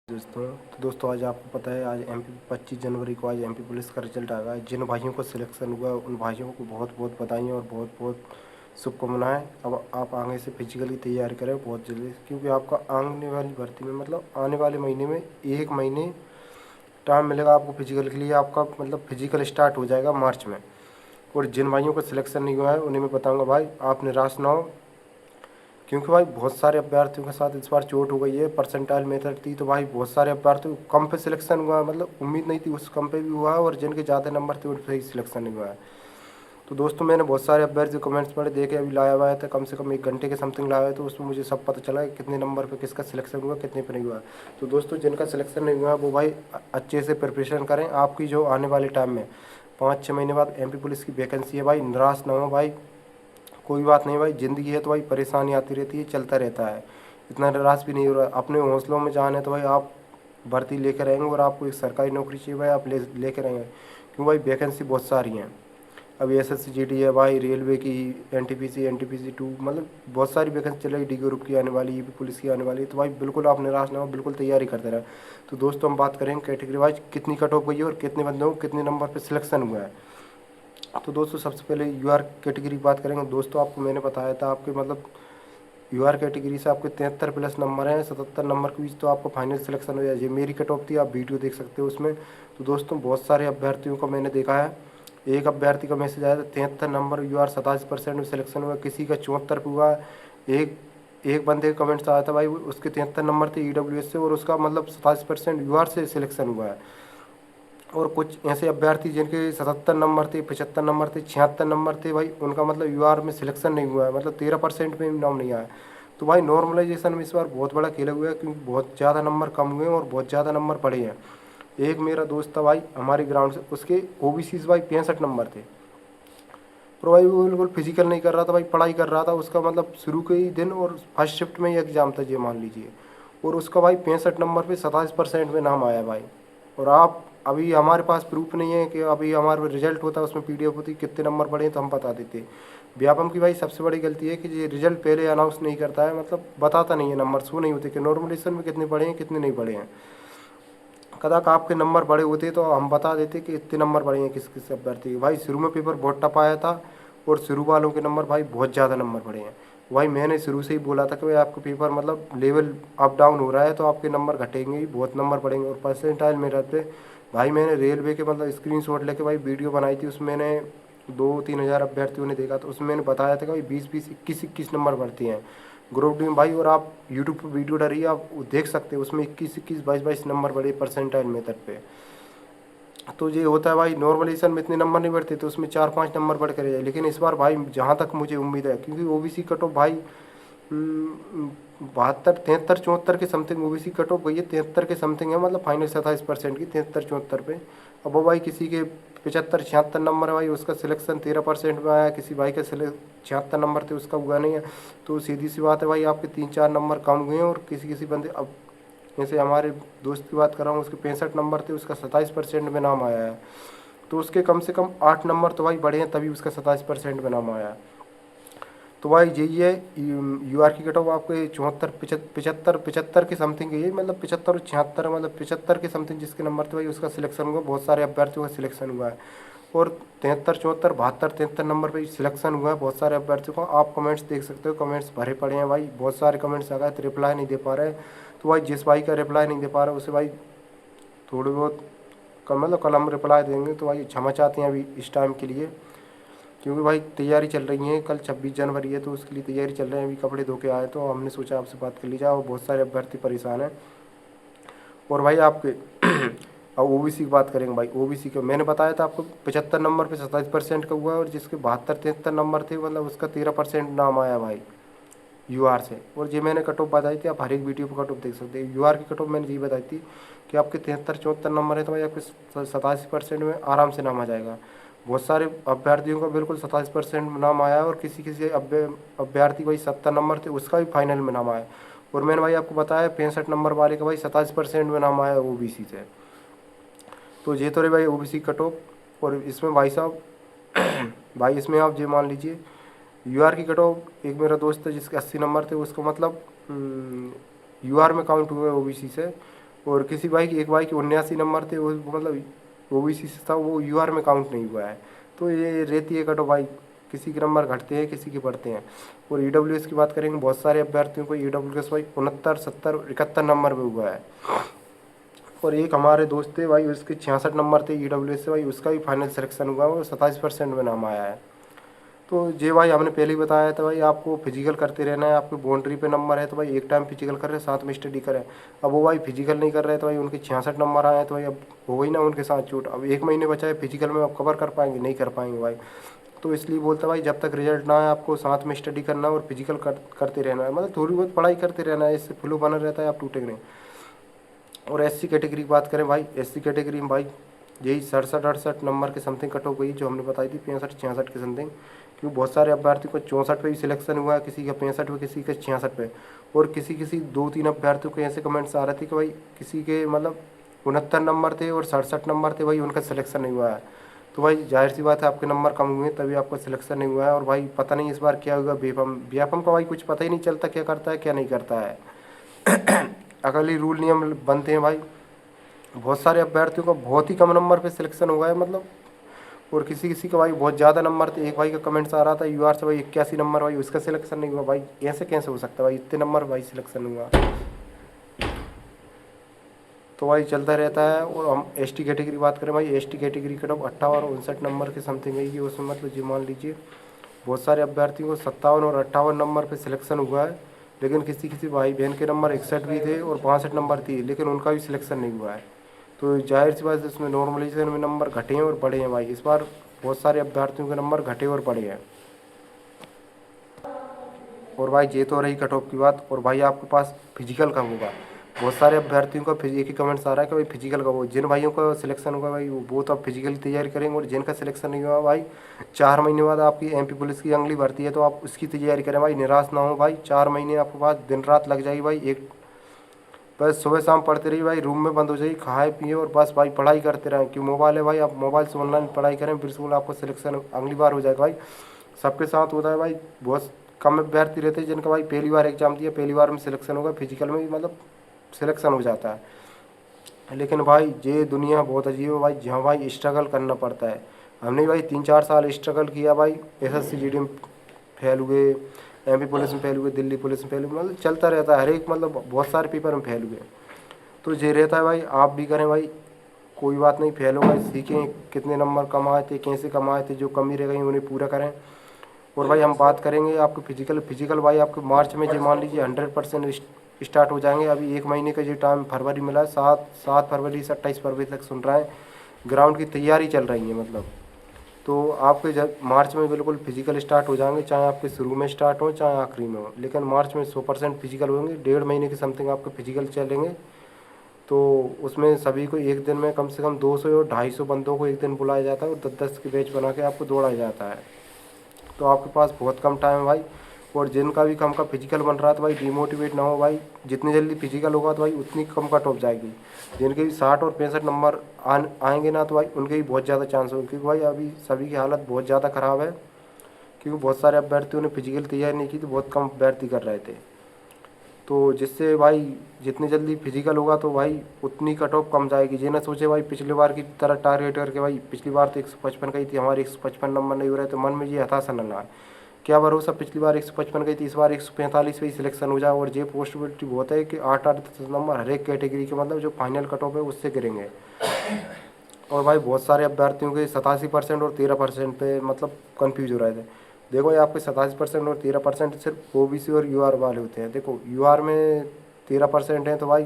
दोस्तों आज आपको पता है आज एमपी 25 जनवरी को आज एमपी पुलिस का रिजल्ट आ गया। जिन भाइयों को सिलेक्शन हुआ उन भाइयों को बहुत बहुत बधाइयाँ और बहुत बहुत शुभकामनाएं। अब आप आगे से फिजिकली तैयारी करें बहुत जल्दी, क्योंकि आपका आने वाली भर्ती में मतलब आने वाले महीने में 1 महीने टाइम मिलेगा आपको फिजिकल के लिए। आपका मतलब फिजिकल स्टार्ट हो जाएगा मार्च में। और जिन भाइयों को सिलेक्शन नहीं हुआ है उन्हें मैं बताऊँगा भाई आप निराश ना हो, क्योंकि भाई बहुत सारे अभ्यर्थियों के साथ इस बार चोट हो गई है। परसेंटाइल मेथड थी तो भाई बहुत सारे अभ्यर्थियों को कम पे सिलेक्शन हुआ है, मतलब उम्मीद नहीं थी उस कम पे भी हुआ है, और जिनके ज़्यादा नंबर थे उन पे ही सिलेक्शन नहीं हुआ है। तो दोस्तों मैंने बहुत सारे अभ्यर्थी कमेंट्स पढ़े देखे, अभी लाया हुआ है था कम से कम 1 घंटे के समथिंग लाया है, तो उसमें मुझे सब पता चला कि कितने नंबर पे किसका सिलेक्शन हुआ कितने पे नहीं हुआ। तो दोस्तों जिनका सिलेक्शन नहीं हुआ वो भाई अच्छे से प्रिपरेशन करें। आपकी जो आने वाले टाइम में 5-6 महीने बाद एमपी पुलिस की वैकेंसी है भाई, निराश ना हो भाई। कोई बात नहीं भाई, ज़िंदगी है तो भाई परेशानी आती रहती है, चलता रहता है। इतना निराश भी नहीं हो रहा। अपने हौसलों में जान है तो भाई आप भर्ती लेकर आएंगे, और आपको एक सरकारी नौकरी चाहिए भाई आप लेकर आएंगे, क्यों भाई वैकेंसी बहुत सारी हैं। अभी एसएससी जीडी है भाई, रेलवे की, एनटीपीसी 2, मतलब बहुत सारी वैकेंसी चल रही। डी ग्रुप की आने वाली, यूपी पुलिस की आने वाली है। तो भाई बिल्कुल आप निराश ना हो, बिल्कुल तैयारी करते रहें। तो दोस्तों हम बात करेंगे कैटेगरी वाइज कितनी कट ऑफ गई है और कितने बंदों को कितने नंबर पर सिलेक्शन हुआ है। तो दोस्तों सबसे पहले यूआर कैटेगरी की बात करेंगे। दोस्तों आपको मैंने बताया था आपके मतलब यूआर कैटेगरी से आपके 73 प्लस नंबर हैं, 77 नंबर के बीच तो आपको फाइनल सिलेक्शन हो जाए। ये मेरी कट ऑफ थी, आप वीडियो देख सकते हो उसमें। तो दोस्तों बहुत सारे अभ्यर्थियों को मैंने देखा है, एक अभ्यर्थी का मैसेज आया था 73 नंबर यूआर 87% में सिलेक्शन हुआ, किसी का 74 पे हुआ। एक एक बंदे का कमेंट्स आया था भाई उसके 73 नंबर थे ईडब्ल्यूएस से, और उसका मतलब 87% यूआर से सिलेक्शन हुआ है। और कुछ ऐसे अभ्यर्थी जिनके 77 नंबर थे, 75 नंबर थे, 76 नंबर थे भाई, उनका मतलब यूआर में सिलेक्शन नहीं हुआ है, मतलब 13% में नाम नहीं आया। तो भाई नॉर्मलाइजेशन में इस बार बहुत बड़ा खेला हुआ है, क्योंकि बहुत ज़्यादा नंबर कम हुए हैं और बहुत ज़्यादा नंबर बढ़े हैं। एक मेरा दोस्त था भाई हमारे ग्राउंड से, उसके ओबीसी भाई 65 नंबर थे, पर भाई वो बिल्कुल फिजिकल नहीं कर रहा था भाई, पढ़ाई कर रहा था। उसका मतलब शुरू के ही दिन और फर्स्ट शिफ्ट में ही एग्ज़ाम था ये मान लीजिए, और उसका भाई 65 नंबर पे 27% में नाम आया भाई। और आप अभी हमारे पास प्रूफ नहीं है कि अभी हमारा रिजल्ट होता उसमें पीडीएफ होती कितने नंबर बढ़े तो हम बता देते। व्यापम की भाई सबसे बड़ी गलती है कि ये रिजल्ट पहले अनाउंस नहीं करता है, मतलब बताता नहीं है, नंबर शो नहीं होते कि नॉर्मलाइजेशन में कितने बढ़े हैं कितने नहीं बढ़े हैं। कदाक आपके नंबर बड़े होते तो हम बता देते कि इतने नंबर बढ़े हैं किस किस अभ्यर्थी के। भाई शुरू में पेपर बहुत टफ आया था, और शुरू वालों के नंबर भाई बहुत ज़्यादा नंबर बढ़े हैं। भाई मैंने शुरू से ही बोला था कि भाई आपका पेपर मतलब लेवल अप डाउन हो रहा है तो आपके नंबर घटेंगे ही, बहुत नंबर बढ़ेंगे। और परसेंटाइल मेरे पे भाई मैंने रेलवे के मतलब स्क्रीनशॉट लेके भाई वीडियो बनाई थी, उसमें मैंने 2-3 हज़ार अभ्यर्थियों ने देखा, तो उसमें मैंने बताया था कि भाई 20-20, 21-21 नंबर बढ़ती हैं ग्रुप डी में भाई। और आप यूट्यूब पर वीडियो डालिए, आप देख सकते हो उसमें 21-21, 22-22 नंबर बढ़े परसेंटाइल मेथड पे। तो ये होता है भाई, नॉर्मलाइजेशन में इतने नंबर नहीं बढ़ते तो उसमें 4-5 नंबर बढ़ कर जाए। लेकिन इस बार भाई जहाँ तक मुझे उम्मीद है, क्योंकि ओबीसी कट ऑफ भाई 72, 73, 74 के समथिंग ओबीसी कट ऑफ गई है, 73 के समथिंग है, मतलब फाइनल 27% की 73-74 पे। अब वो भाई किसी के 75-76 नंबर है भाई, उसका सिलेक्शन 13% में आया, किसी भाई का 76 नंबर थे उसका हुआ नहीं है। तो सीधी सी बात है भाई आपके 3-4 नंबर कम हुए हैं। और किसी किसी बंदे, अब जैसे हमारे दोस्त की बात कर रहा हूँ, उसके 65 नंबर थे, उसका 27% में नाम आया है। तो उसके कम से कम 8 नंबर तो भाई बढ़े हैं तभी उसका 27% में नाम आया है। तो भाई यही है यूआर की कट ऑफ आपके 74, 75, 75 के समथिंग यही, मतलब 75 और 76, मतलब 75 के समथिंग जिसके नंबर थे भाई उसका सिलेक्शन हुआ। बहुत सारे अभ्यर्थियों का सिलेक्शन हुआ है, और 73, 74, 72, 73 नंबर पे सिलेक्शन हुआ है बहुत सारे अभ्यर्थियों का। आप कमेंट्स देख सकते हो, कमेंट्स भरे पड़े हैं भाई, बहुत सारे कमेंट्स आ गए तो रिप्लाई नहीं दे पा रहे। तो भाई जिस भाई का रिप्लाई नहीं दे पा रहा उसे भाई थोड़ी बहुत कम, मतलब कल हम रिप्लाई देंगे। तो भाई क्षमा चाहते हैं अभी इस टाइम के लिए, क्योंकि भाई तैयारी चल रही है, कल 26 जनवरी है तो उसके लिए तैयारी चल रही है। अभी कपड़े धो के आए तो हमने सोचा आपसे बात कर ली जाए, और बहुत सारे अभ्यर्थी परेशान हैं। और भाई आपके अब ओबीसी की बात करेंगे भाई। ओबीसी का मैंने बताया था आपको 75 नंबर पे 27% का हुआ है, और जिसके 72-73 नंबर थे मतलब उसका 13% नाम आया भाई यूआर से। और ये मैंने कट ऑफ बताई थी, आप हर एक वीडियो पर कट ऑफ देख सकते हैं। यूआर की कट ऑफ मैंने ये बताई थी कि आपके 73-74 नंबर है तो भाई आपके 87% में आराम से नाम आ जाएगा। बहुत सारे अभ्यर्थियों का बिल्कुल 27% में नाम आया है, और किसी किसी अभ्यर्थी भाई 70 नंबर थे उसका भी फाइनल में नाम आया। और मैंने भाई आपको बताया 65 नंबर वाले का भाई 27% में नाम आया ओबीसी से। तो ये तो रहे भाई ओबीसी कट ऑफ। और इसमें भाई साहब भाई इसमें आप ये मान लीजिए यूआर की कट ऑफ, एक मेरा दोस्त है जिसके 80 नंबर थे, उसको मतलब यूआर में काउंट हुए ओबीसी से, और किसी भाई की, एक भाई के 79 नंबर थे, वो मतलब ओबीसी से था, वो यूआर में काउंट नहीं हुआ है। तो ये रहती है कटो भाई, किसी के नंबर घटते हैं, किसी के बढ़ते हैं। और ईडब्ल्यूएस की बात करेंगे, बहुत सारे अभ्यर्थियों को ईडब्ल्यूएस भाई 69, 70, 71 नंबर में हुआ है। और एक हमारे दोस्त थे भाई, उसके 66 नंबर थे ईडब्ल्यूएस से भाई, उसका भी फाइनल सिलेक्शन हुआ और 27% में नाम आया है। तो ये भाई हमने पहले ही बताया था भाई, आपको फिजिकल करते रहना है। आपकी बाउंड्री पे नंबर है तो भाई एक टाइम फिजिकल कर रहे हैं, साथ में स्टडी करें। अब वो भाई फिजिकल नहीं कर रहे तो भाई उनके 66 नंबर आए, तो भाई अब हो गई ना उनके साथ चोट। अब 1 महीने बचा है, फिजिकल में आप कवर कर पाएंगे? नहीं कर पाएंगे भाई। तो इसलिए बोलता भाई, जब तक रिजल्ट ना आए आपको साथ में स्टडी करना है और फिजिकल करते रहना है, मतलब थोड़ी बहुत पढ़ाई करते रहना है, इससे फ्लो बना रहता है, आप टूटेंगे नहीं। और एससी कैटेगरी की बात करें भाई, एससी कैटेगरी में भाई यही 67, 68 नंबर के समथिंग कट हो गई, जो हमने बताई थी 65, 66 के समथिंग। क्योंकि बहुत सारे अभ्यर्थी को 64 पे भी सिलेक्शन हुआ है, किसी का 65 पे, किसी का 66 पे। और किसी किसी 2-3 अभ्यर्थियों के ऐसे कमेंट्स आ रहे थे कि भाई किसी के मतलब 69 नंबर थे और 67 नंबर थे, भाई उनका सिलेक्शन नहीं हुआ है। तो भाई जाहिर सी बात है, आपके नंबर कम हुए तभी आपका सिलेक्शन नहीं हुआ है। और भाई पता नहीं इस बार क्या होगा, बीएफएम बीएफएम का भाई कुछ पता ही नहीं चलता क्या करता है क्या नहीं करता है। अगली रूल नियम बनते हैं भाई, बहुत सारे अभ्यर्थियों का बहुत ही कम नंबर पे सिलेक्शन हुआ है मतलब। और किसी किसी का भाई बहुत ज़्यादा नंबर थे। एक भाई का कमेंट्स आ रहा था यूआर से भाई 81 नंबर, भाई उसका सिलेक्शन नहीं हुआ। भाई ऐसे कैसे हो सकता है भाई, इतने नंबर भाई सिलेक्शन हुआ। तो भाई चलता रहता है। और हम एसटी कैटेगरी बात करें भाई, एसटी कैटेगरी कट ऑफ 58 और 59 नंबर के समथिंग है ये। उसमें मतलब जी मान लीजिए बहुत सारे अभ्यर्थियों को 57 और 58 नंबर पे सिलेक्शन हुआ है। लेकिन किसी किसी भाई बहन के नंबर 61 भी थे और 65 नंबर थी, लेकिन उनका भी सिलेक्शन नहीं हुआ है। तो जाहिर सी बात है, इसमें नॉर्मलाइजेशन में नंबर घटे हैं और बढ़े हैं भाई। इस बार बहुत सारे अभ्यर्थियों के नंबर घटे और बढ़े हैं। और भाई ये तो रही कट ऑफ की बात। और भाई आपके पास फिजिकल कब होगा? बहुत सारे अभ्यर्थियों का एक ही कमेंट्स आ रहा है कि भाई फिजिकल कब हो। जिन भाइयों का सिलेक्शन होगा भाई वो तो अब फिजिकल तैयारी करेंगे, और जिनका सिलेक्शन नहीं हुआ भाई 4 महीने बाद आपकी एमपी पुलिस की अगली भर्ती है, तो आप उसकी तैयारी करें भाई, निराश ना हो भाई। 4 महीने आपके पास दिन रात लग जाएगी भाई। एक बस सुबह शाम पढ़ते रहिए भाई, रूम में बंद हो जाइए, खाए पिए और बस भाई पढ़ाई करते रहें। क्यों मोबाइल है भाई, आप मोबाइल से ऑनलाइन पढ़ाई करें, बिल्कुल आपको सिलेक्शन अगली बार हो जाएगा भाई। सबके साथ होता है भाई, बहुत कम अभ्यर्थी रहते हैं जिनका भाई पहली बार एग्जाम दिया, पहली बार में सिलेक्शन होगा, फिजिकल में भी मतलब सिलेक्शन हो जाता है। लेकिन भाई ये दुनिया बहुत अजीब है भाई, जहाँ भाई स्ट्रगल करना पड़ता है। हमने भाई 3-4 साल स्ट्रगल किया भाई, एसएससी जीडी में फेल हुए, एमपी पुलिस में फेल हुए, दिल्ली पुलिस में फेल हुए, मतलब चलता रहता है हर एक, मतलब बहुत सारे पेपर में फेल हुए। तो ये रहता है भाई, आप भी करें भाई, कोई बात नहीं, फेल होगा सीखें, कितने नंबर कमाए थे, कैसे कमाए थे, जो कमी रह गई उन्हें पूरा करें। और भाई हम बात करेंगे आपके फिजिकल भाई आपके मार्च में जो मान लीजिए 100% स्टार्ट हो जाएंगे। अभी 1 महीने का जो टाइम फरवरी मिला है, 7 फरवरी से 28 फरवरी तक सुन रहे हैं, ग्राउंड की तैयारी चल रही है मतलब। तो आपके जब मार्च में बिल्कुल फिजिकल स्टार्ट हो जाएंगे, चाहे आपके शुरू में स्टार्ट हो चाहे आखिरी में हो, लेकिन मार्च में 100% फिजिकल होंगे। 1.5 महीने के समथिंग आपके फिजिकल चलेंगे। तो उसमें सभी को एक दिन में कम से कम 200 और 250 बंदों को एक दिन बुलाया जाता है और 10-10 के बैच बना के आपको दौड़ाया जाता है। तो आपके पास बहुत कम टाइम है भाई। और जिनका भी कम का फिजिकल बन रहा था भाई, डिमोटिवेट ना हो भाई, जितनी जल्दी फिजिकल होगा तो भाई उतनी कम कट ऑफ जाएगी। जिनके भी 60 और 65 नंबर आएंगे ना, तो भाई उनके भी बहुत ज़्यादा चांस होंगे, क्योंकि भाई अभी सभी की हालत बहुत ज़्यादा ख़राब है। क्योंकि बहुत सारे अभ्यर्थियों ने फिजिकल तैयारी नहीं की, तो बहुत कम अभ्यर्थी कर रहे थे। तो जिससे भाई जितनी जल्दी फिजिकल होगा तो भाई उतनी कट ऑफ कम जाएगी। ये ना सोचे भाई पिछली बार की तरह टारगेट करके भाई, पिछली बार तो 155 गई थी हमारी, 155 नंबर नहीं हो रहे, तो मन में ये हताशा न लाए। क्या भरोसा, पिछली बार 155 गई थी, इस बार 145 पे ही सिलेक्शन हो जाए। और ये पॉसिबिलिटी बहुत है कि 8-8 नंबर हर एक कैटेगरी के मतलब जो फाइनल कट ऑफ है उससे गिरेंगे। और भाई बहुत सारे अभ्यर्थियों के 87% और 13% पे मतलब कन्फ्यूज हो रहे थे। देखो ये आपके 87% और 13% सिर्फ ओबीसी और यूआर वाले होते हैं। देखो यूआर में 13% है तो भाई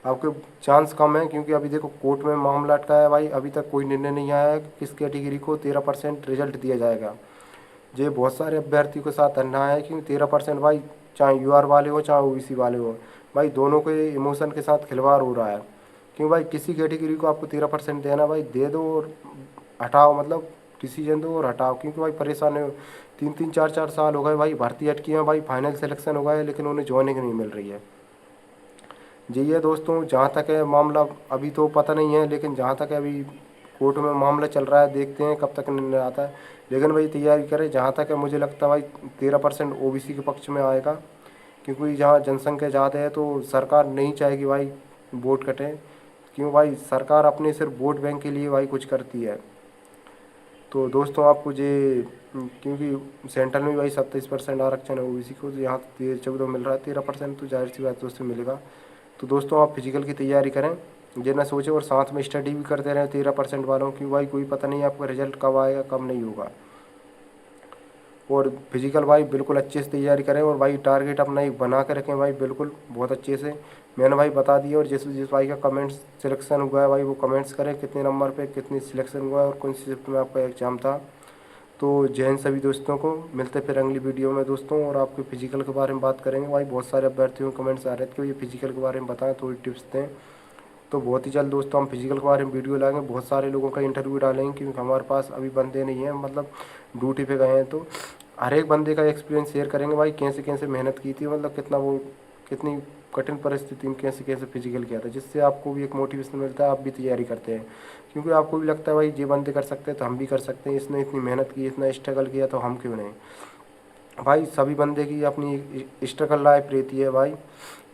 आपके चांस कम है, क्योंकि अभी देखो कोर्ट में मामला अटका है भाई, अभी तक कोई निर्णय नहीं आया है कि किस कैटेगरी को 13% रिजल्ट दिया जाएगा। ये बहुत सारे अभ्यर्थियों के साथ अन्याय है, क्योंकि 13% भाई चाहे यूआर वाले हो चाहे ओबीसी वाले हो, भाई दोनों के इमोशन के साथ खिलवाड़ हो रहा है। क्यों भाई, किसी कैटेगरी को आपको 13% देना भाई दे दो और हटाओ, मतलब डिसीजन दो और हटाओ। क्योंकि भाई परेशान है, 3-3 4-4 साल हो गए भाई, भर्ती अटकी है भाई, फाइनल सिलेक्शन हो गया है लेकिन उन्हें ज्वाइनिंग नहीं मिल रही है। जी है दोस्तों, जहाँ तक है मामला अभी तो पता नहीं है, लेकिन जहाँ तक है अभी कोर्ट में मामला चल रहा है, देखते हैं कब तक निर्णय आता है। लेकिन भाई तैयारी करें, जहाँ तक है मुझे लगता है भाई 13% ओबीसी के पक्ष में आएगा। क्योंकि जहाँ जनसंख्या ज़्यादा है तो सरकार नहीं चाहेगी भाई वोट कटें। क्यों भाई, सरकार अपने सिर्फ वोट बैंक के लिए भाई कुछ करती है। तो दोस्तों आपको ये क्योंकि सेंट्रल में भाई 27% आरक्षण है ओबीसी को, यहाँ 13-14 मिल रहा है, 13%, तो जाहिर सी बात दोस्तों मिलेगा। तो दोस्तों आप फिजिकल की तैयारी करें, ये ना सोचें, और साथ में स्टडी भी करते रहें 13% वालों की, भाई कोई पता नहीं आपका रिजल्ट कब आएगा कब नहीं होगा। और फिजिकल भाई बिल्कुल अच्छे से तैयारी करें, और भाई टारगेट अपना एक बना के रखें भाई, बिल्कुल बहुत अच्छे से। मैंने भाई बता दिया, और जिस जिस भाई का कमेंट्स सिलेक्शन हुआ है भाई वो कमेंट्स करें कितने नंबर पे कितनी सिलेक्शन हुआ है और कौन सी शिफ्ट में आपका एग्ज़ाम था। तो जय हिंद सभी दोस्तों को, मिलते फिर अगली वीडियो में दोस्तों, और आपके फिजिकल के बारे में बात करेंगे। भाई बहुत सारे अभ्यर्थियों के कमेंट्स आ रहे थे कि ये फिजिकल के बारे में बताएं, थोड़ी टिप्स दें। तो बहुत ही जल्द दोस्तों हम फिजिकल के बारे में वीडियो लाएंगे, बहुत सारे लोगों का इंटरव्यू डालेंगे, क्योंकि हमारे पास अभी बंदे नहीं हैं, मतलब ड्यूटी पे गए हैं। तो हर एक बंदे का एक्सपीरियंस शेयर करेंगे भाई, कैसे कैसे मेहनत की थी, मतलब कितना वो कितनी कठिन परिस्थिति में कैसे कैसे फिजिकल किया था, जिससे आपको भी एक मोटिवेशन मिलता है, आप भी तैयारी करते हैं। क्योंकि आपको भी लगता है भाई ये बंदे कर सकते हैं तो हम भी कर सकते हैं, इसने इतनी मेहनत की, इतना स्ट्रगल किया, तो हम क्यों नहीं। भाई सभी बंदे की अपनी स्ट्रगल लाइफ रहती है भाई,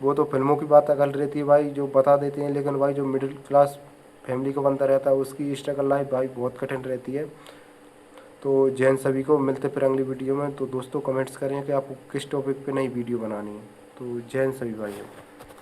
वो तो फिल्मों की बात अलग रहती है भाई जो बता देते हैं, लेकिन भाई जो मिडिल क्लास फैमिली का बंदा रहता है उसकी स्ट्रगल लाइफ भाई बहुत कठिन रहती है। तो जैन सभी को, मिलते फिर अगली वीडियो में। तो दोस्तों कमेंट्स करें कि आपको किस टॉपिक पे नई वीडियो बनानी है। तो जैन सभी भाई।